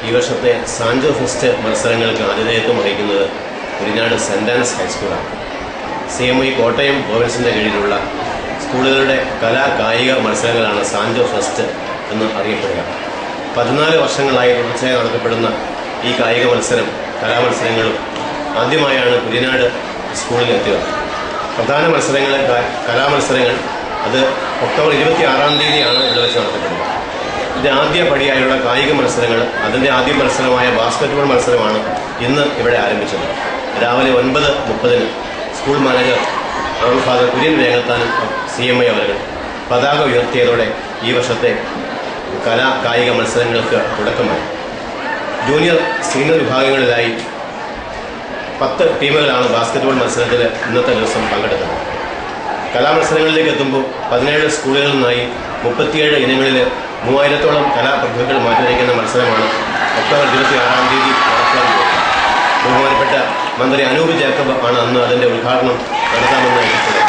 ഈ വർഷത്തെ Sancho fest മത്സരങ്ങൾക്ക് ആതിഥേയത്വം വഹിക്കുന്നത് കുരിനാട് സെൻറ് ആൻസ് ഹൈസ്കൂളാണ്. CMI കോട്ടയം പ്രൊവിൻസിൻ്റെ കീഴിലുള്ള സ്കൂളുകളുടെ കായിക മത്സരങ്ങളാണ് സാൻജോ ഫെസ്റ്റ് എന്ന് അറിയപ്പെടുക. 14 വർഷങ്ങളായി തുടർച്ചയായി നടത്തപ്പെടുന്ന ഈ കായിക കലാമത്സരങ്ങളും ആദ്യമായാണ് കുരിനാട് സ്കൂളിലെത്തിയത്. പ്രധാന കലാമത്സരങ്ങൾ അത് ഒക്ടോബർ 26-ാം തീയതിയാണ് ഇവിടെ വെച്ച് നടത്തപ്പെടുക. ഇതിൻ്റെ ആദ്യ പടിയായുള്ള കായിക മത്സരങ്ങൾ, അതിൻ്റെ ആദ്യ മത്സരമായ ബാസ്കറ്റ്ബോൾ മത്സരമാണ് ഇന്ന് ഇവിടെ ആരംഭിച്ചത്. രാവിലെ 9:30 സ്കൂൾ മാനേജർ ഫാദർ കുര്യൻ വേങ്ങത്താനും CMI അവർ പതാക ഉയർത്തിയതോടെ ഈ വർഷത്തെ കായിക മത്സരങ്ങൾക്ക് തുടക്കമായി. ജൂനിയർ സീനിയർ വിഭാഗങ്ങളിലായി 10 ടീമുകളാണ് ബാസ്കറ്റ്ബോൾ മത്സരത്തിൽ ഇന്നത്തെ ദിവസം പങ്കെടുത്തത്. കലാമത്സരങ്ങളിലേക്ക് എത്തുമ്പോൾ 17 സ്കൂളുകളിൽ നിന്നായി 37 ഇനങ്ങളിൽ 3000-ഓളം കലാപ്രതിഭകൾ മാറ്റിവയ്ക്കുന്ന മത്സരമാണ് ഒക്ടോബർ 26-ാം തീയതി നടത്താൻ പോകുന്നത്. ബഹുമാനപ്പെട്ട മന്ത്രി അനൂപ് ജേക്കബ് ആണ് അന്ന് അതിൻ്റെ ഉദ്ഘാടനം നടത്താമെന്ന് അറിയിച്ചത്.